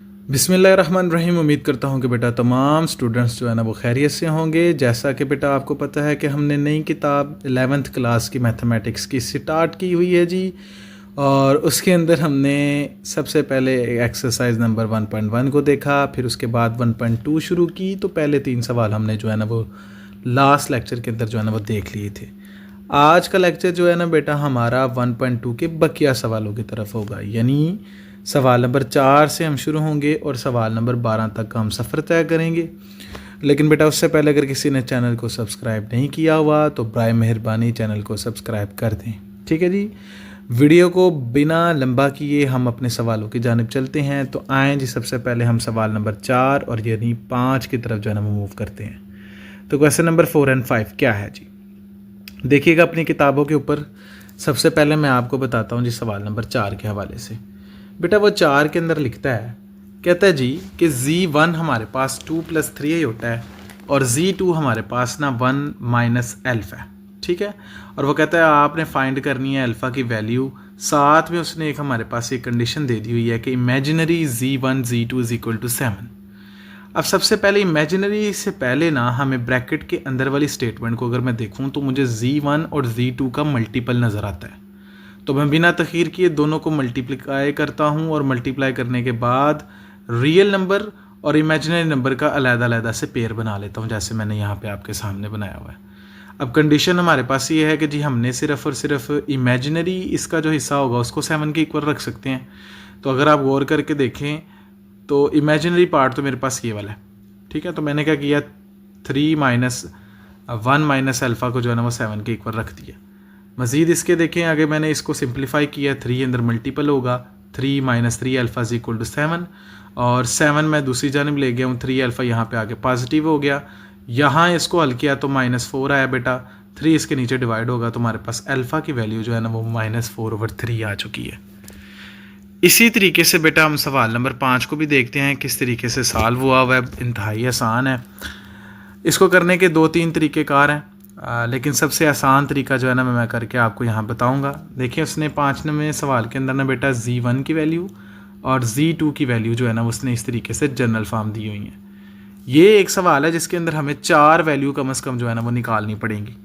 बिस्मिल्लाहिर्रहमानिर्रहीम। उम्मीद करता हूँ कि बेटा तमाम स्टूडेंट्स जो है ना वो खैरियत से होंगे। जैसा कि बेटा आपको पता है कि हमने नई किताब 11th क्लास की मैथमेटिक्स की स्टार्ट की हुई है जी। और उसके अंदर हमने सबसे पहले एक्सरसाइज नंबर 1.1 को देखा, फिर उसके बाद 1.2 शुरू की। तो पहले 3 सवाल हमने जो है ना वो लास्ट लेक्चर के अंदर जो है ना वो देख लिए थे। आज का लेक्चर जो है ना बेटा हमारा 1.2 के बकिया सवालों की तरफ होगा, यानी सवाल नंबर 4 से हम शुरू होंगे और सवाल नंबर 12 तक का हम सफ़र तय करेंगे। लेकिन बेटा उससे पहले अगर किसी ने चैनल को सब्सक्राइब नहीं किया हुआ तो बराए मेहरबानी चैनल को सब्सक्राइब कर दें, ठीक है जी। वीडियो को बिना लंबा किए हम अपने सवालों की जानिब चलते हैं। तो आएँ जी, सबसे पहले हम सवाल नंबर 4 और यानी 5 की तरफ जो है ना वो मूव करते हैं। तो क्वेश्चन नंबर 4 एंड 5 क्या है जी, देखिएगा अपनी किताबों के ऊपर। सबसे पहले मैं आपको बताता हूँ जी सवाल नंबर 4 के हवाले से। बेटा वो 4 के अंदर लिखता है, कहता है जी कि Z1 हमारे पास 2 + 3 होता है और Z2 हमारे पास ना 1 - अल्फ़ा है, ठीक है। और वो कहता है आपने फाइंड करनी है अल्फ़ा की वैल्यू। साथ में उसने एक हमारे पास एक कंडीशन दे दी हुई है कि इमेजिनरी Z1 Z2 = 7। अब सबसे पहले इमेजिनरी से पहले ना हमें ब्रैकेट के अंदर वाली स्टेटमेंट को अगर मैं देखूं तो मुझे Z1 और Z2 का मल्टीपल नज़र आता है। तो मैं बिना तखीर किए दोनों को मल्टीप्लाई करता हूं और मल्टीप्लाई करने के बाद रियल नंबर और इमेजिनरी नंबर का अलग-अलग से पेयर बना लेता हूं, जैसे मैंने यहाँ पे आपके सामने बनाया हुआ है। अब कंडीशन हमारे पास ये है कि जी हमने सिर्फ और सिर्फ इमेजिनरी इसका जो हिस्सा होगा उसको 7 के इक्वल रख सकते हैं। तो अगर आप गौर करके देखें तो इमेजिनरी पार्ट तो मेरे पास ये वाला है, ठीक है। तो मैंने क्या किया, 3 - 1 - अल्फ़ा को जो है ना वो 7 के इक्वल रख दिया। मज़ीद इसके देखें आगे मैंने इसको सिंप्लीफाई किया, 3 अंदर मल्टीपल होगा, 3 - 3 अल्फ़ा = 7 और 7 मैं दूसरी जानब ले गया हूँ, 3 अल्फ़ा यहाँ पे आगे पॉजिटिव हो गया। यहाँ इसको हल किया तो -4 आया बेटा, 3 इसके नीचे डिवाइड होगा तो हमारे पास अल्फ़ा की वैल्यू जो है ना वो -4/3 आ चुकी है। इसी तरीके से बेटा हम सवाल नंबर 5 को भी देखते हैं किस तरीके से सॉल्व हुआ है। इंतहाई आसान है, इसको करने के 2-3 तरीक़ेकार हैं, लेकिन सबसे आसान तरीका जो है ना मैं करके आपको यहाँ बताऊँगा। देखिए उसने 5वें सवाल के अंदर ना बेटा Z1 की वैल्यू और Z2 की वैल्यू जो है ना उसने इस तरीके से जनरल फॉर्म दी हुई है। ये एक सवाल है जिसके अंदर हमें 4 वैल्यू कम से कम जो है ना वो निकालनी पड़ेंगी।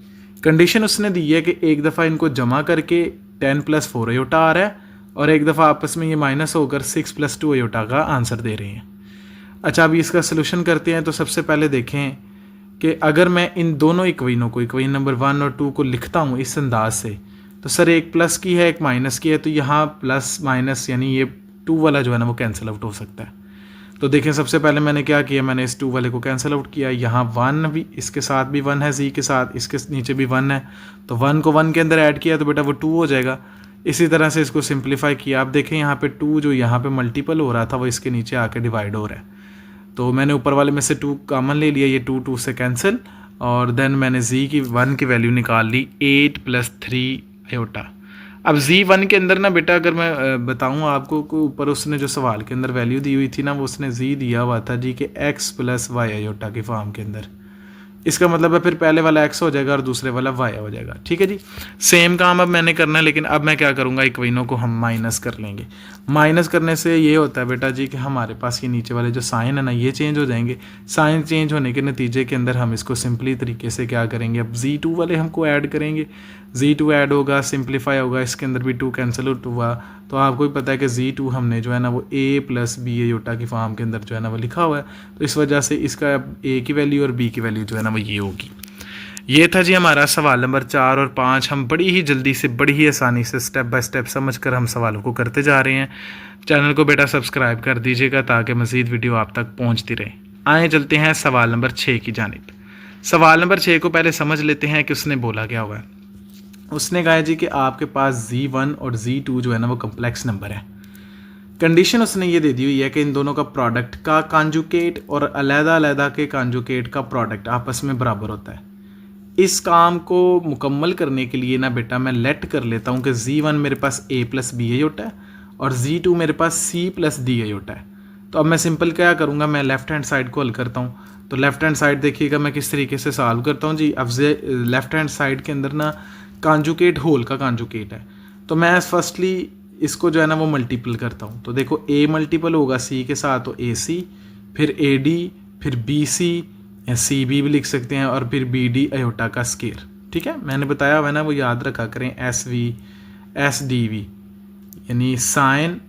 कंडीशन उसने दी है कि एक दफ़ा इनको जमा करके 10 + 4 आयोटा आ रहा है और एक दफ़ा आपस में ये माइनस होकर 6 + 2 आयोटा का आंसर दे रहे हैं। अच्छा अभी इसका सलूशन करते हैं। तो सबसे पहले देखें कि अगर मैं इन दोनों इक्वेशनों को, इक्वेशन नंबर 1 और 2 को लिखता हूँ इस अंदाज से, तो सर एक प्लस की है एक माइनस की है, तो यहाँ प्लस माइनस यानी ये 2 वाला जो है ना वो कैंसिल आउट हो सकता है। तो देखें सबसे पहले मैंने क्या किया, मैंने इस 2 वाले को कैंसिल आउट किया। यहाँ 1 भी, इसके साथ भी 1 है, Z के साथ इसके नीचे भी 1 है, तो 1 को 1 के अंदर ऐड किया तो बेटा वो 2 हो जाएगा। इसी तरह से इसको सिंप्लीफाई किया। आप देखें यहाँ पे 2 जो यहाँ पे मल्टीपल हो रहा था वो इसके नीचे आके डिवाइड हो रहा है। तो मैंने ऊपर वाले में से 2 कॉमन ले लिया, ये 2 से कैंसिल, और देन मैंने Z की 1 की वैल्यू निकाल ली 8 + 3 आयोटा। अब Z1 के अंदर ना बेटा अगर मैं बताऊँ आपको को ऊपर उसने जो सवाल के अंदर वैल्यू दी हुई थी ना वो उसने Z दिया हुआ था जी कि x + y आयोटा की फॉर्म के अंदर। इसका मतलब है फिर पहले वाला x हो जाएगा और दूसरे वाला y हो जाएगा, ठीक है जी। सेम काम अब मैंने करना है, लेकिन अब मैं क्या करूँगा, इक्वेशनों को हम माइनस कर लेंगे। माइनस करने से ये होता है बेटा जी कि हमारे पास ये नीचे वाले जो साइन है ना ये चेंज हो जाएंगे। साइन चेंज होने के नतीजे के अंदर हम इसको सिंपली तरीके से क्या करेंगे, अब Z2 वाले हमको ऐड करेंगे। Z2 ऐड होगा, सिंप्लीफाई होगा, इसके अंदर भी 2 कैंसिल आउट हुआ। तो आपको भी पता है कि Z2 हमने जो है ना वो a + b आयोटा की फॉर्म के अंदर जो है ना वो लिखा हुआ है। तो इस वजह से इसका a की वैल्यू और b की वैल्यू जो है ना वो ये होगी। ये था जी हमारा सवाल नंबर 4 और 5। हम बड़ी ही जल्दी से, बड़ी ही आसानी से स्टेप बाय स्टेप समझ कर हम सवालों को करते जा रहे हैं। चैनल को बेटा सब्सक्राइब कर दीजिएगा ताकि मज़ीद वीडियो आप तक पहुँचती रहे। आए चलते हैं सवाल नंबर 6 की जानिब। सवाल नंबर 6 को पहले समझ लेते हैं कि उसने बोला क्या हुआ है। उसने कहा जी कि आपके पास Z1 और Z2 जो है ना वो कम्प्लेक्स नंबर है। कंडीशन उसने ये दे दी हुई है कि इन दोनों का प्रोडक्ट का कॉन्जुगेट और अलग-अलग के कॉन्जुगेट का प्रोडक्ट आपस में बराबर होता है। इस काम को मुकम्मल करने के लिए ना बेटा मैं लेट कर लेता हूँ कि Z1 मेरे पास a + b आयोटा है और Z2 मेरे पास c + d आयोटा है। तो अब मैं सिंपल क्या करूँगा, मैं लेफ़्ट हैंड साइड को हल करता हूँ। तो लेफ़्ट हैंड साइड देखिएगा मैं किस तरीके से सॉल्व करता हूँ जी। अब लेफ़्ट हैंड साइड के अंदर ना कॉन्जुगेट होल का कॉन्जुगेट है, तो मैं फर्स्टली इसको जो है ना वो मल्टीपल करता हूँ, तो देखो A मल्टीपल होगा C के साथ तो AC, फिर AD, फिर BC या CB भी लिख सकते हैं, और फिर BD आयोटा का स्केयर। ठीक है, मैंने बताया हुआ है ना, वो याद रखा करें, SV SDV यानी साइन,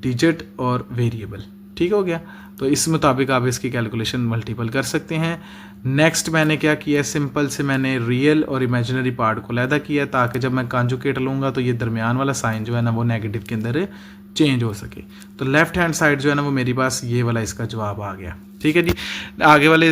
डिजिट और वेरिएबल। ठीक हो गया, तो इस मुताबिक आप इसकी कैलकुलेशन मल्टीपल कर सकते हैं। नेक्स्ट मैंने क्या किया, सिंपल से मैंने रियल और इमेजिनरी पार्ट को अलहदा किया ताकि जब मैं कॉन्जुगेट लूँगा तो ये दरमियान वाला साइन जो है ना वो नेगेटिव के अंदर चेंज हो सके। तो लेफ़्ट हैंड साइड जो है ना वो मेरे पास ये वाला इसका जवाब आ गया। ठीक है जी, आगे वाले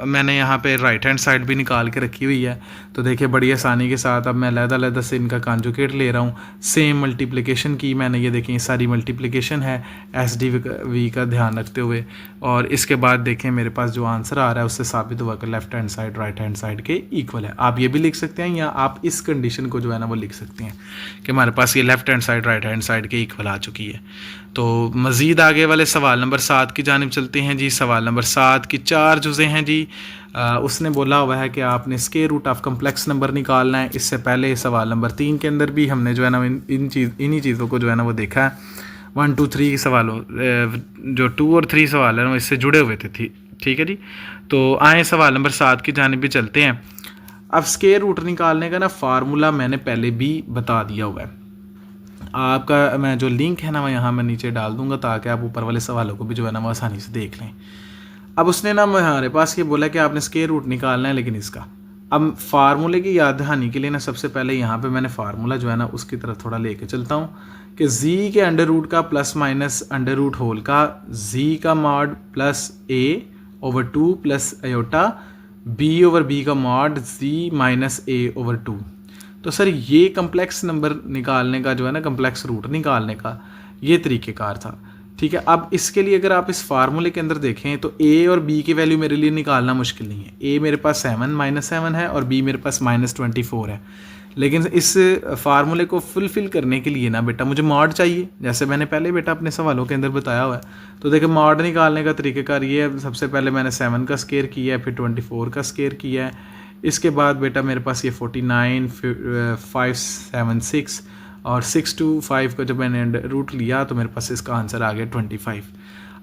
मैंने यहाँ पे राइट हैंड साइड भी निकाल के रखी हुई है, तो देखिए बड़ी आसानी के साथ अब मैं अलग-अलग से इनका कॉन्जुगेट ले रहा हूँ। सेम मल्टीप्लिकेशन की मैंने, ये देखें सारी मल्टीप्लिकेशन है SDV का ध्यान रखते हुए, और इसके बाद देखें मेरे पास जो आंसर आ रहा है उससे साबित हुआ कि left hand side right hand side के इक्वल है। आप ये भी लिख सकते हैं या आप इस कंडीशन को जो है ना वो लिख सकते हैं कि हमारे पास ये left hand side right hand side के इक्वल आ चुकी है। तो मज़ीद आगे वाले सवाल नंबर 7 की जानिब चलते हैं जी। सवाल नंबर 7 की 4 जुज़े हैं जी। उसने बोला हुआ है कि आपने square root of complex number निकालना है। इससे पहले सवाल नंबर 3 के अंदर भी हमने जो है ना इन्हीं चीज़ों को जो है ना वो देखा है। 1 2 3 सवालों जो 2 और 3 सवाल हैं वो इससे जुड़े हुए थे। ठीक है जी, तो आए सवाल नंबर 7 की जानिब भी चलते हैं। अब स्क्वायर रूट निकालने का ना फार्मूला मैंने पहले भी बता दिया हुआ है आपका, मैं जो लिंक है ना वो यहाँ मैं नीचे डाल दूंगा ताकि आप ऊपर वाले सवालों को भी जो है ना वो आसानी से देख लें। अब उसने ना हमारे पास ये बोला कि आपने स्क्वायर रूट निकालना है, लेकिन इसका अब फार्मूले की याद दहानी के लिए ना सबसे पहले यहाँ पे मैंने फार्मूला जो है ना उसकी तरफ थोड़ा लेके चलता हूँ कि z के अंडर रूट का plus minus under root whole का z का mod plus a/2 plus iota b/b का मॉड z माइनस a/2। तो सर ये कम्प्लेक्स नंबर निकालने का जो है ना कम्प्लेक्स रूट निकालने का ये तरीक़ेकार था। ठीक है, अब इसके लिए अगर आप इस फार्मूले के अंदर देखें तो a और b की वैल्यू मेरे लिए निकालना मुश्किल नहीं है। a मेरे पास 7 है और b मेरे पास -24 है, लेकिन इस फार्मूले को फुलफ़िल करने के लिए ना बेटा मुझे मॉड चाहिए, जैसे मैंने पहले बेटा अपने सवालों के अंदर बताया हुआ है। तो देखिए मॉड निकालने का तरीक़ेकार ये है, सबसे पहले मैंने 7 का स्क्वायर किया है, फिर 24 का स्क्वायर किया है, इसके बाद बेटा मेरे पास ये 49 576 और 6 to 5 का जब मैंने रूट लिया तो मेरे पास इसका आंसर आ गया 25।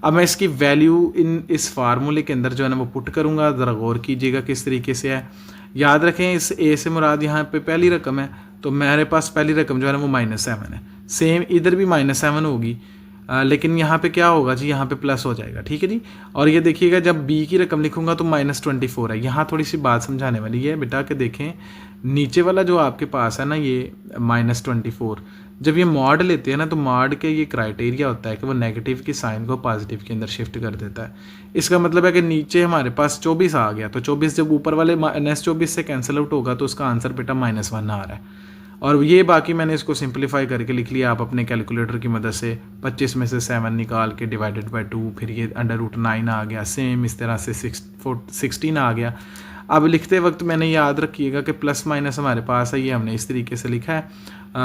अब मैं इसकी वैल्यू इस फार्मूले के अंदर जो है ना वो पुट करूँगा। ज़रा गौर कीजिएगा किस तरीके से है। याद रखें इस a से मुराद यहाँ पे पहली रकम है, तो मेरे पास पहली रकम जो है ना वो -7 है। सेम इधर भी -7 होगी, लेकिन यहाँ पे क्या होगा जी, यहाँ पे प्लस हो जाएगा। ठीक है जी, और ये देखिएगा जब b की रकम लिखूँगा तो -24 है। यहाँ थोड़ी सी बात समझाने वाली है बेटा कि देखें नीचे वाला जो आपके पास है ना ये -24, जब ये मॉड लेते हैं ना तो मॉड के ये क्राइटेरिया होता है कि वो नेगेटिव की साइन को पॉजिटिव के अंदर शिफ्ट कर देता है। इसका मतलब है कि नीचे हमारे पास 24 आ गया, तो 24 जब ऊपर वाले -24 से कैंसिल आउट होगा तो उसका आंसर बेटा -1 आ रहा है। और ये बाकी मैंने इसको सिंपलीफाई करके लिख लिया। आप अपने कैलकुलेटर की मदद से 25 में से 7 निकाल के डिवाइडेड बाय 2, फिर ये अंडर रूट 9 आ गया, सेम इस तरह से 16 आ गया। अब लिखते वक्त मैंने याद रखिएगा कि प्लस माइनस हमारे पास है, ये हमने इस तरीके से लिखा है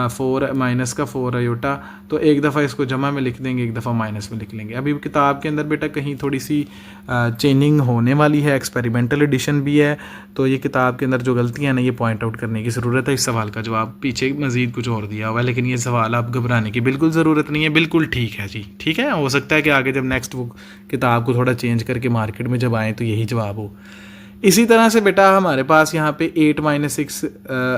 4 माइनस का 4 आयोटा, तो एक दफ़ा इसको जमा में लिख देंगे, एक दफ़ा माइनस में लिख लेंगे। अभी किताब के अंदर बेटा कहीं थोड़ी सी चेंजिंग होने वाली है, एक्सपेरिमेंटल एडिशन भी है, तो ये किताब के अंदर जो गलतियाँ ना ये पॉइंट आउट करने की ज़रूरत है। इस सवाल का जवाब पीछे मज़ीद कुछ और दिया हुआ है, लेकिन ये सवाल आप घबराने की बिल्कुल ज़रूरत नहीं है, बिल्कुल ठीक है जी। ठीक है, हो सकता है कि आगे जब नेक्स्ट वो किताब को थोड़ा चेंज करके मार्केट में जब आएँ तो यही जवाब हो। इसी तरह से बेटा हमारे पास यहाँ पे 8 - 6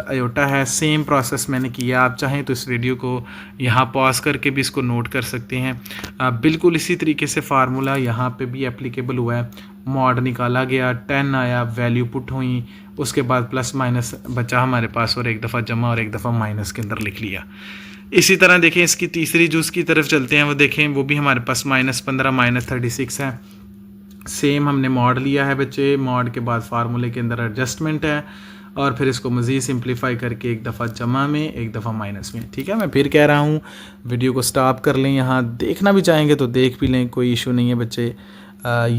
आयोटा है। सेम प्रोसेस मैंने किया, आप चाहें तो इस वीडियो को यहाँ पॉज करके भी इसको नोट कर सकते हैं। बिल्कुल इसी तरीके से फार्मूला यहाँ पे भी एप्लीकेबल हुआ है। मॉड निकाला गया, 10 आया, वैल्यू पुट हुई, उसके बाद प्लस माइनस बचा हमारे पास और एक दफ़ा जमा और एक दफ़ा माइनस के अंदर लिख लिया। इसी तरह देखें इसकी तीसरी जुज़ की तरफ चलते हैं, वो देखें वो भी हमारे पास -15 -36 है। सेम हमने मॉड लिया है बच्चे, मॉड के बाद फार्मूले के अंदर एडजस्टमेंट है और फिर इसको मज़ीद सिंप्लीफाई करके एक दफ़ा जमा में एक दफ़ा माइनस में। ठीक है, मैं फिर कह रहा हूँ वीडियो को स्टॉप कर लें, यहाँ देखना भी चाहेंगे तो देख भी लें, कोई इशू नहीं है बच्चे।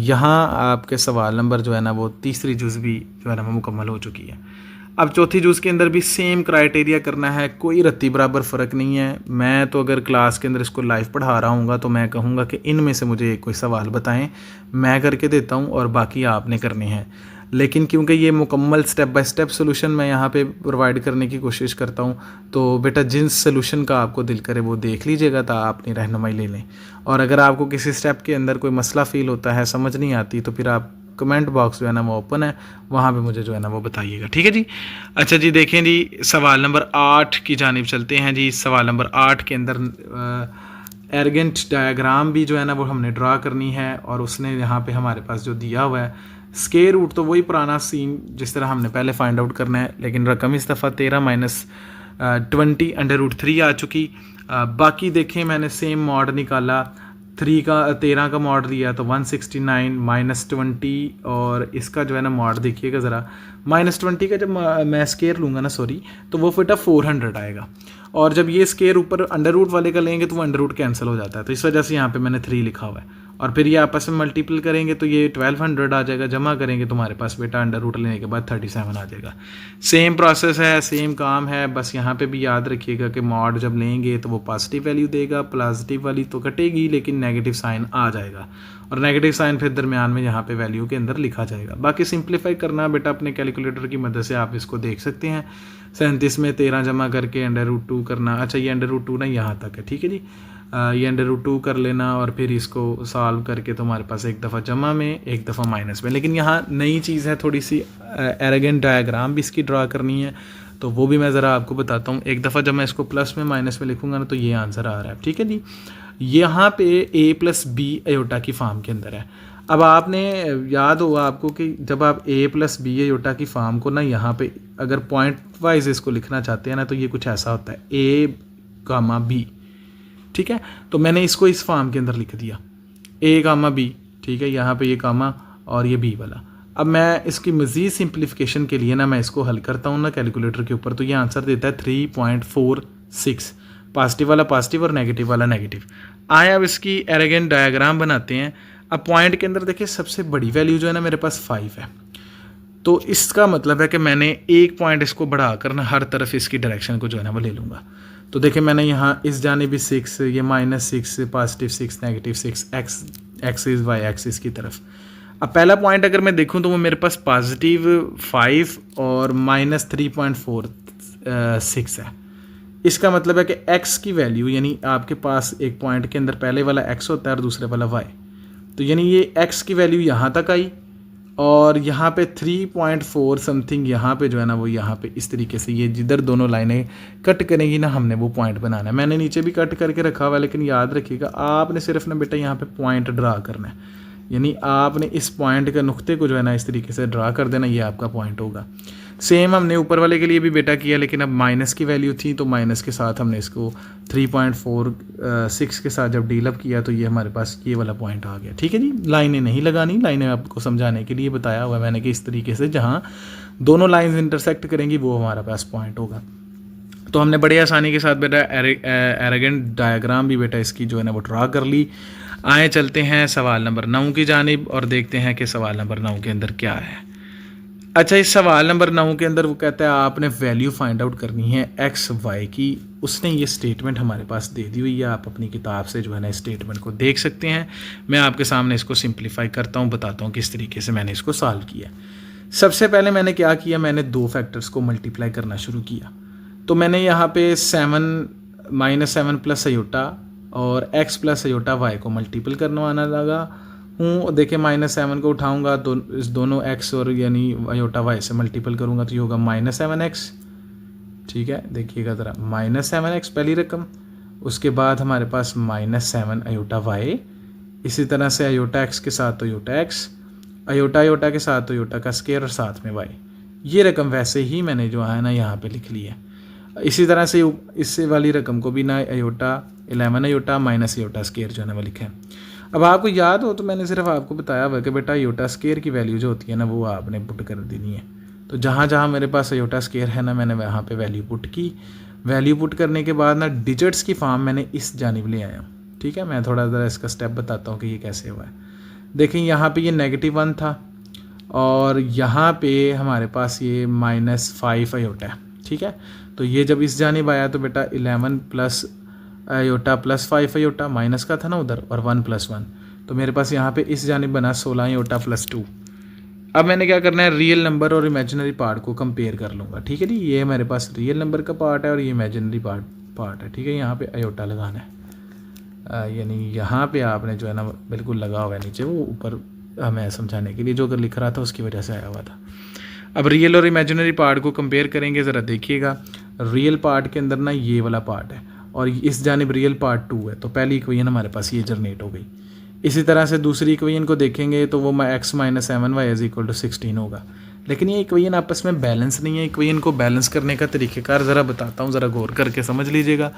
यहाँ आपके सवाल नंबर जो है ना वो तीसरी जुज़ भी जो है ना वो मुकम्मल हो चुकी है। अब चौथी जुज़ के अंदर भी सेम क्राइटेरिया करना है, कोई रत्ती बराबर फ़र्क नहीं है। मैं तो अगर क्लास के अंदर इसको लाइव पढ़ा रहा हूँगा तो मैं कहूँगा कि इनमें से मुझे कोई सवाल बताएं, मैं करके देता हूँ और बाकी आपने करने हैं। लेकिन क्योंकि ये मुकम्मल स्टेप बाय स्टेप सोल्यूशन मैं यहाँ पे प्रोवाइड करने की कोशिश करता हूँ, तो बेटा जिस सोल्यूशन का आपको दिल करे वो देख लीजिएगा, तो आप अपनी रहनुमाई ले लें। और अगर आपको किसी स्टेप के अंदर कोई मसला फ़ील होता है, समझ नहीं आती, तो फिर आप कमेंट बॉक्स जो है ना वो ओपन है, वहाँ पे मुझे जो है ना वो बताइएगा, ठीक है जी। अच्छा जी, देखें जी, सवाल नंबर 8 की जानिब चलते हैं जी। सवाल नंबर 8 के अंदर एरगेंट डायग्राम भी जो है ना वो हमने ड्रा करनी है, और उसने यहाँ पे हमारे पास जो दिया हुआ है स्केयर रूट, तो वही पुराना सीन जिस तरह हमने पहले फाइंड आउट करना है, लेकिन रकम इस दफ़ा 13 माइनस 20 √3 आ चुकी। बाकी देखें मैंने सेम मॉड निकाला, 13 का मॉड दिया तो 169 -20, और इसका जो है ना मॉड देखिएगा ज़रा, -20 का जब मैं स्केयर लूँगा ना, सॉरी, तो वो बेटा 400 आएगा। और जब ये स्केयर ऊपर अंडर रूट वाले का लेंगे तो वो अंडर रूट कैंसिल हो जाता है, तो इस वजह से यहाँ पे मैंने 3 लिखा हुआ है। और फिर ये आपस में मल्टीपल करेंगे तो ये 1200 आ जाएगा, जमा करेंगे तो हमारे पास बेटा अंडर रूट लेने के बाद 37 आ जाएगा। सेम प्रोसेस है, सेम काम है, बस यहाँ पे भी याद रखिएगा कि मॉड जब लेंगे तो वो पॉजिटिव वैल्यू देगा, पॉजिटिव वाली तो कटेगी लेकिन नेगेटिव साइन आ जाएगा, और नेगेटिव साइन फिर दरमियान में यहाँ पे वैल्यू के अंदर लिखा जाएगा। बाकी सिंप्लीफाई करना बेटा अपने कैलकुलेटर की मदद से आप इसको देख सकते हैं। 37 में 13 जमा करके अंडर रूट 2 करना, अच्छा ये अंडर रूट 2 ना यहाँ तक है, ठीक है जी। ये अंडर रूट 2 कर लेना, और फिर इसको सॉल्व करके तो हमारे पास एक दफ़ा जमा में, एक दफ़ा माइनस में। लेकिन यहाँ नई चीज़ है थोड़ी सी, एरगेंट डायग्राम भी इसकी ड्रा करनी है, तो वो भी मैं ज़रा आपको बताता हूँ। एक दफ़ा जब मैं इसको प्लस में माइनस में लिखूँगा ना, तो ये आंसर आ रहा है, ठीक है जी। यहाँ पे a+b अयोटा की फॉर्म के अंदर है। अब आपने याद होगा आपको कि जब आप a+b अयोटा की फॉर्म को ना यहाँ पे अगर पॉइंट वाइज इसको लिखना चाहते हैं ना, तो ये कुछ ऐसा होता है, a, ठीक है। तो मैंने इसको इस फॉर्म के अंदर लिख दिया, a, b, ठीक है, यहाँ पे ये कामा और ये b वाला। अब मैं इसकी मज़ीद सिंप्लीफिकेशन के लिए ना मैं इसको हल करता हूँ ना कैलकुलेटर के ऊपर, तो ये आंसर देता है 3.46, पॉजिटिव वाला पॉजिटिव और नेगेटिव वाला नेगेटिव। आए अब इसकी एरगेंट डायग्राम बनाते हैं। अब पॉइंट के अंदर देखिए सबसे बड़ी वैल्यू जो है ना मेरे पास 5 है, तो इसका मतलब है कि मैंने एक पॉइंट इसको बढ़ाकर ना हर तरफ इसकी डायरेक्शन को जो है ना वो ले लूँगा। तो देखिए मैंने यहाँ इस जाने भी 6, ये -6, +6, -6, x y एक्सिस की तरफ। अब पहला पॉइंट अगर मैं देखूँ तो वो मेरे पास +5 और -3.46 है। इसका मतलब है कि x की वैल्यू, यानी आपके पास एक पॉइंट के अंदर पहले वाला x होता है और दूसरे वाला y, तो यानी ये x की वैल्यू यहाँ तक आई, और यहाँ पे 3.4 समथिंग यहाँ पे जो है ना वो यहाँ पे इस तरीके से ये जिधर दोनों लाइनें कट करेंगी ना, हमने वो पॉइंट बनाना है। मैंने नीचे भी कट करके रखा हुआ है, लेकिन याद रखिएगा आपने सिर्फ ना बेटा यहाँ पे पॉइंट ड्रा करना है, यानी आपने इस पॉइंट के नुक्ते को जो है ना इस तरीके से ड्रा कर देना, ये आपका पॉइंट होगा। सेम हमने ऊपर वाले के लिए भी बेटा किया, लेकिन अब माइनस की वैल्यू थी तो माइनस के साथ हमने इसको 3.46 के साथ जब डीलअप किया तो ये हमारे पास ये वाला पॉइंट आ गया, ठीक है जी। लाइनें नहीं लगानी, लाइनें आपको समझाने के लिए बताया हुआ है मैंने कि इस तरीके से जहाँ दोनों लाइन्स इंटरसेक्ट करेंगी वो हमारे पास पॉइंट होगा। तो हमने बड़ी आसानी के साथ बेटा एरगेंट डायग्राम भी बेटा इसकी जो है ना वो ड्रा कर ली। आए चलते हैं सवाल नंबर 9 की जानिब और देखते हैं कि सवाल नंबर 9 के अंदर क्या है। अच्छा, इस सवाल नंबर 9 के अंदर वो कहता है आपने वैल्यू फाइंड आउट करनी है एक्स वाई की। उसने ये स्टेटमेंट हमारे पास दे दी हुई है, आप अपनी किताब से जो है ना स्टेटमेंट को देख सकते हैं। मैं आपके सामने इसको सिंप्लीफाई करता हूँ, बताता हूँ किस तरीके से मैंने इसको सॉल्व किया। सबसे पहले मैंने क्या किया, मैंने दो फैक्टर्स को मल्टीप्लाई करना शुरू किया। तो मैंने यहाँ पे 7 प्लस अयोटा और x प्लस अयोटा y को मल्टीपल करवाना लगा हूँ। देखिए -7 को उठाऊँगा तो इस दोनों x और यानी अयोटा y से मल्टीपल करूँगा तो ये होगा -7x, ठीक है। देखिएगा ज़रा, -7x पहली रकम, उसके बाद हमारे पास -7 अयोटा y, इसी तरह से अयोटा x के साथ तो अयोटा x, अयोटा के साथ तो अयोटा का स्क्वायर और साथ में y। ये रकम वैसे ही मैंने जो है ना यहाँ पे लिख ली है। इसी तरह से इससे वाली रकम को भी ना iota 11 iota minus iota square जो है ना वो लिखा है। अब आपको याद हो तो मैंने सिर्फ आपको बताया हुआ कि बेटा अयोटा स्क्वायर की वैल्यू जो होती है ना वो आपने पुट कर देनी है। तो जहाँ जहाँ मेरे पास अयोटा स्क्वायर है ना, मैंने वहाँ पे वैल्यू पुट की। वैल्यू पुट करने के बाद ना डिजिट्स की फॉर्म मैंने इस जानिब ले आया, ठीक है। मैं थोड़ा ज़रा इसका स्टेप बताता हूँ कि ये कैसे हुआ है। देखें यहाँ पे ये -1 था और यहाँ पे हमारे पास ये -5 अयोटा है, ठीक है। तो ये जब इस जानिब आया तो बेटा 11 plus iota plus 5 iota, minus का था ना उधर, और 1 + 1, तो मेरे पास यहाँ पे इस जानिब बना 16 अयोटा प्लस 2। अब मैंने क्या करना है, रियल नंबर और इमेजिनरी पार्ट को कंपेयर कर लूँगा। ठीक है जी, ये मेरे पास रियल नंबर का पार्ट है और ये इमेजिनरी पार्ट है। ठीक है, यहाँ पे आयोटा लगाना है, यानी यहाँ पे आपने जो है ना बिल्कुल लगा हुआ है नीचे, वो ऊपर हमें समझाने के लिए जो अगर लिख रहा था उसकी वजह से आया हुआ था। अब रियल और इमेजिनरी पार्ट को कंपेयर करेंगे, ज़रा देखिएगा। रियल पार्ट के अंदर ना ये वाला पार्ट है और इस जानिब रियल पार्ट 2 है, तो पहली इक्वेशन हमारे पास ये जनरेट हो गई। इसी तरह से दूसरी इक्वेशन को देखेंगे तो वो x minus 7y is equal to 16 होगा। लेकिन ये इक्वेशन आपस में बैलेंस नहीं है। इक्वेशन को बैलेंस करने का तरीक़ेकार ज़रा बताता हूँ, ज़रा गौर करके समझ लीजिएगा।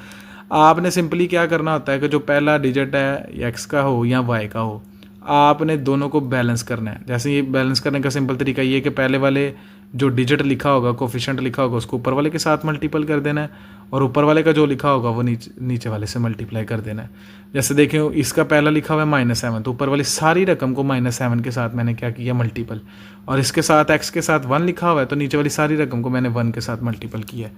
आपने सिंपली क्या करना होता है कि जो पहला डिजिट है x का हो या y का हो, आपने दोनों को बैलेंस करना है। जैसे ये बैलेंस करने का सिंपल तरीका ये है कि पहले वाले जो डिजिट लिखा होगा, कोफिशिएंट लिखा होगा, उसको ऊपर वाले के साथ मल्टीपल कर देना है और ऊपर वाले का जो लिखा होगा वो नीचे वाले से मल्टीप्लाई कर देना है। जैसे देखें, इसका पहला लिखा हुआ है -7, तो ऊपर वाली सारी रकम को -7 के साथ मैंने क्या किया, मल्टीपल। और इसके साथ x के साथ 1 लिखा हुआ है, तो नीचे वाली सारी रकम को मैंने 1 के साथ मल्टीपल किया है।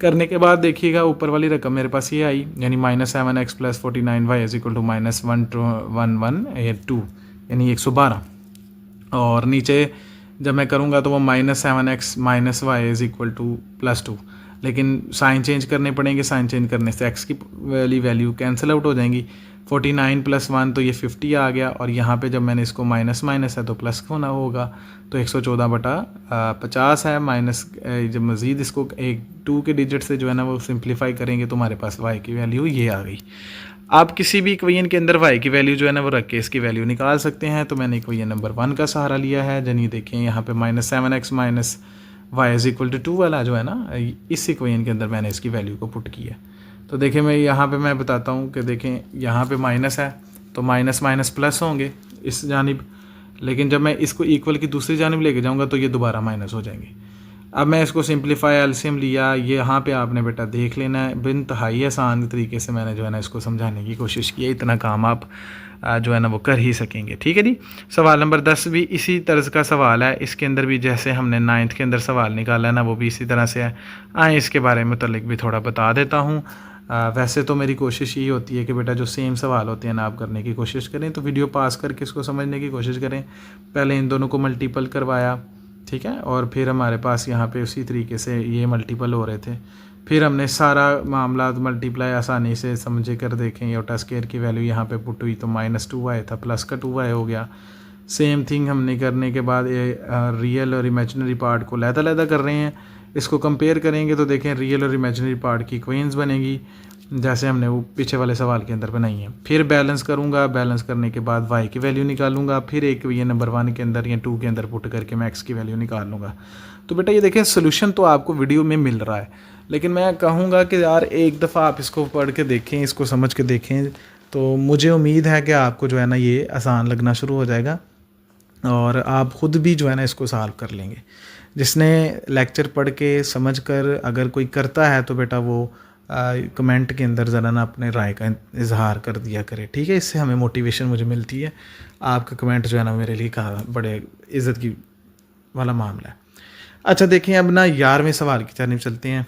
करने के बाद देखिएगा ऊपर वाली रकम मेरे पास ये आई, यानी -7x + 49y is equal to -112 यानी 112। और नीचे जब मैं करूँगा तो वो -7x - y is equal to +2। लेकिन साइन चेंज करने पड़ेंगे, साइन चेंज करने से x की वाली वैल्यू कैंसिल आउट हो जाएंगी। 49 + 1 तो ये 50 आ गया, और यहाँ पे जब मैंने इसको माइनस है तो प्लस होना होगा, तो 114/50 है माइनस। जब मज़ीद इसको 2 के डिजिट से जो है ना वो सिंप्लीफाई करेंगे तो हमारे पास y की वैल्यू ये आ गई। आप किसी भी इक्वेशन के अंदर y की वैल्यू जो है ना वो रख के इसकी वैल्यू निकाल सकते हैं। तो मैंने इक्वेशन नंबर 1 का सहारा लिया है। जनिए देखें यहाँ पे -7x - y is equal to 2 वाला जो है ना, इस इक्वेशन के अंदर मैंने इसकी वैल्यू को पुट किया। तो देखें, मैं यहाँ पे मैं बताता हूँ कि देखें यहाँ पे माइनस है तो माइनस माइनस प्लस होंगे इस जानिब, लेकिन जब मैं इसको इक्वल की दूसरी जानिब लेके जाऊँगा तो ये दोबारा माइनस हो जाएंगे। अब मैं इसको सिंप्लीफाई एलसीएम लिया, ये यहाँ पे आपने बेटा देख लेना है। बेइंतहाई आसान तरीके से मैंने जो है ना इसको समझाने की कोशिश की है, इतना काम आप जो है ना वो कर ही सकेंगे। ठीक है जी। सवाल नंबर 10 भी इसी तरह का सवाल है। इसके अंदर भी जैसे हमने 9th के अंदर सवाल निकाला है ना, वो भी इसी तरह से है। आए इसके बारे में मुतल्लिक भी थोड़ा बता देता हूँ। वैसे तो मेरी कोशिश यही होती है कि बेटा जो सेम सवाल होते हैं ना आप करने की कोशिश करें, तो वीडियो पास करके इसको समझने की कोशिश करें। पहले इन दोनों को मल्टीपल करवाया, ठीक है, और फिर हमारे पास यहाँ पे उसी तरीके से ये मल्टीपल हो रहे थे। फिर हमने सारा मामला मल्टीप्लाई आसानी से समझे कर देखें। योटा स्केयर की वैल्यू यहाँ पे पुट हुई तो -2y था, प्लस का 2y हो गया। सेम थिंग हमने करने के बाद रियल और इमेजिनरी पार्ट को लहदा कर रहे हैं। इसको कंपेयर करेंगे तो देखें रियल और इमेजिनरी पार्ट की इक्वेशंस बनेगी जैसे हमने वो पीछे वाले सवाल के अंदर बनाई है। फिर बैलेंस करूँगा, बैलेंस करने के बाद y की वैल्यू निकालूंगा, फिर एक ये नंबर 1 के अंदर या 2 के अंदर पुट करके मैं x की वैल्यू निकाल लूँगा। तो बेटा ये देखें सोल्यूशन तो आपको वीडियो में मिल रहा है, लेकिन मैं कहूँगा कि यार एक दफ़ा आप इसको पढ़ के देखें, इसको समझ के देखें, तो मुझे उम्मीद है कि आपको जो है ना ये आसान लगना शुरू हो जाएगा और आप ख़ुद भी जो है ना इसको सॉल्व कर लेंगे। जिसने लेक्चर पढ़ के समझ कर अगर कोई करता है तो बेटा वो कमेंट के अंदर ज़रा ना अपने राय का इजहार कर दिया करे, ठीक है। इससे हमें मोटिवेशन मुझे मिलती है। आपका कमेंट जो है ना मेरे लिए कहा बड़े इज़्ज़त की वाला मामला है। अच्छा देखें, अब ना 11वें सवाल की जानिब चलते हैं।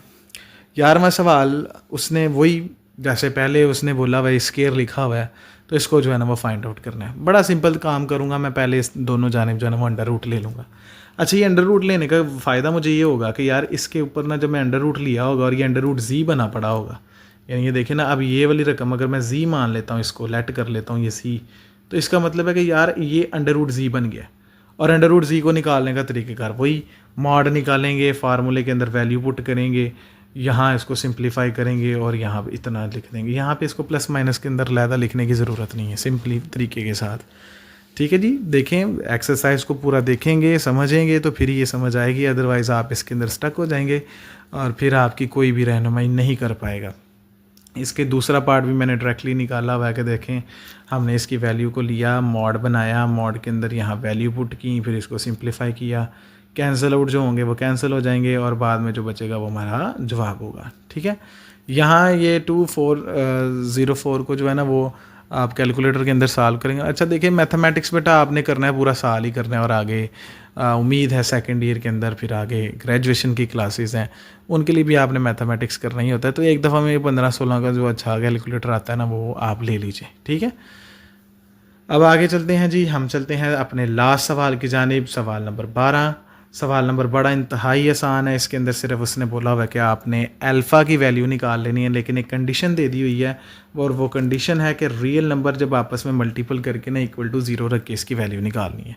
11वां सवाल उसने वही जैसे पहले उसने बोला भाई स्केयर लिखा हुआ है, तो इसको जो है ना वो फाइंड आउट करना है। बड़ा सिंपल काम करूँगा मैं, पहले इस दोनों जानिब जो है ना वो अंडर रूट ले लूँगा। अच्छा, ये अंडर रूट लेने का फ़ायदा मुझे ये होगा कि यार इसके ऊपर ना जब मैं अंडर रूट लिया होगा और ये अंडर रूट जी बना पड़ा होगा, यानी ये देखें ना, अब ये वाली रकम अगर मैं जी मान लेता हूँ, इसको लेट कर लेता हूँ ये सी, तो इसका मतलब है कि यार ये अंडर रूट जी बन गया। और अंडर रूट जी को निकालने का तरीक़ेकार वही मॉड निकालेंगे, फार्मूले के अंदर वैल्यू पुट करेंगे, यहाँ इसको सिंप्लीफाई करेंगे और यहाँ पे इतना लिख देंगे। यहाँ पे इसको प्लस माइनस के अंदर लहदा लिखने की ज़रूरत नहीं है, सिंपली तरीके के साथ। ठीक है जी। देखें, एक्सरसाइज को पूरा देखेंगे, समझेंगे तो फिर ये समझ आएगी, अदरवाइज़ आप इसके अंदर स्टक हो जाएंगे और फिर आपकी कोई भी रहनुमाई नहीं कर पाएगा। इसके दूसरा पार्ट भी मैंने डायरेक्टली निकाला हुआ है कि देखें हमने इसकी वैल्यू को लिया, मॉड बनाया, मॉड के अंदर यहाँ वैल्यू पुट की, फिर इसको सिंप्लीफाई किया, कैंसिल आउट जो होंगे वो कैंसिल हो जाएंगे और बाद में जो बचेगा वो हमारा जवाब होगा। ठीक है। यहाँ ये 2404 को जो है ना वो आप कैलकुलेटर के अंदर सॉल्व करेंगे। अच्छा देखिए, मैथमेटिक्स बेटा आपने करना है, पूरा साल ही करना है और आगे उम्मीद है सेकंड ईयर के अंदर फिर आगे ग्रेजुएशन की क्लासेस हैं, उनके लिए भी आपने मैथमेटिक्स करना ही होता है। तो एक दफ़ा में 15-16 का जो अच्छा कैलकुलेटर आता है ना वो आप ले लीजिए, ठीक है। अब आगे चलते हैं जी, हम चलते हैं अपने लास्ट सवाल की जानिब, सवाल नंबर 12। सवाल नंबर बड़ा इंतहाई आसान है। इसके अंदर सिर्फ उसने बोला हुआ है कि आपने अल्फ़ा की वैल्यू निकाल लेनी है, लेकिन एक कंडीशन दे दी हुई है, और वो कंडीशन है कि रियल नंबर जब आपस में मल्टीपल करके ना इक्वल टू 0 रख के इसकी वैल्यू निकालनी है।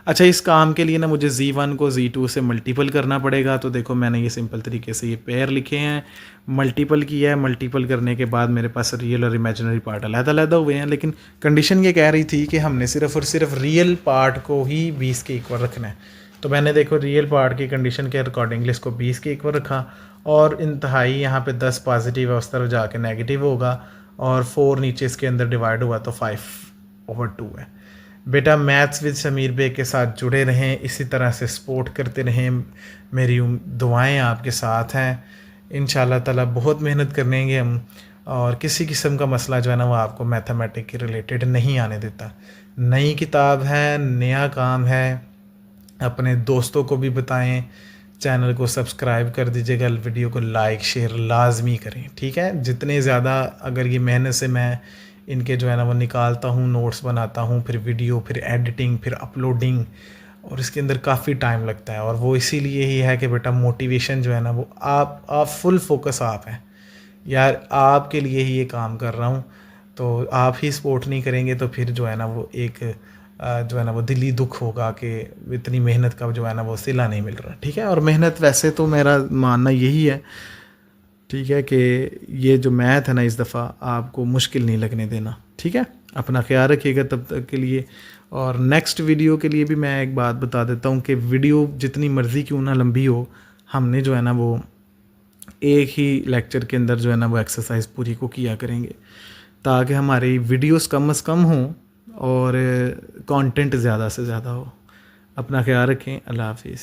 अच्छा, इस काम के लिए ना मुझे Z1 को Z2 से मल्टीपल करना पड़ेगा। तो देखो मैंने ये सिंपल तरीके से ये पेयर लिखे हैं, मल्टीपल किया है, मल्टीपल करने के बाद मेरे पास रियल और इमेजिनरी पार्ट अलग-अलग हुए हैं, लेकिन कंडीशन ये कह रही थी कि हमने सिर्फ और सिर्फ रियल पार्ट को ही 20 के इक्वल रखना है। तो मैंने देखो रियल पार्ट की कंडीशन के अकॉर्डिंगली इसको 20 के इक्वल रखा, और इंतहाई यहाँ पे 10 पॉजिटिव है, उस तरफ जाके नेगेटिव होगा, और 4 नीचे इसके अंदर डिवाइड हुआ तो 5/2 है। बेटा मैथ्स विद समीर बे के साथ जुड़े रहें, इसी तरह से सपोर्ट करते रहें, मेरी दुआएं आपके साथ हैं। इंशाल्लाह ताला बहुत मेहनत करेंगे हम, और किसी किस्म का मसला जो है ना वो आपको मैथमेटिक के रिलेटेड नहीं आने देता। नई किताब है, नया काम है, अपने दोस्तों को भी बताएं, चैनल को सब्सक्राइब कर दीजिएगा, वीडियो को लाइक शेयर लाजमी करें, ठीक है। जितने ज़्यादा अगर ये मेहनत से मैं इनके जो है ना वो निकालता हूँ, नोट्स बनाता हूँ, फिर वीडियो, फिर एडिटिंग, फिर अपलोडिंग, और इसके अंदर काफ़ी टाइम लगता है, और वो इसीलिए ही है कि बेटा मोटिवेशन जो है ना वो आप फुल फोकस आप हैं यार, आपके लिए ही ये काम कर रहा हूँ। तो आप ही सपोर्ट नहीं करेंगे तो फिर जो है ना वो एक जो है ना वो दिली दुख होगा कि इतनी मेहनत का जो है ना वो सिला नहीं मिल रहा, ठीक है। और मेहनत वैसे तो मेरा मानना यही है, ठीक है, कि ये जो मैथ है ना इस दफ़ा आपको मुश्किल नहीं लगने देना, ठीक है। अपना ख्याल रखिएगा तब तक के लिए। और नेक्स्ट वीडियो के लिए भी मैं एक बात बता देता हूँ कि वीडियो जितनी मर्ज़ी क्यों ना लंबी हो, हमने जो है ना वो एक ही लेक्चर के अंदर जो है ना वो एक्सरसाइज पूरी को किया करेंगे, ताकि हमारी वीडियोस कम से कम हों और कंटेंट ज़्यादा से ज़्यादा हो। अपना ख्याल रखें। अल्लाह हाफिज़।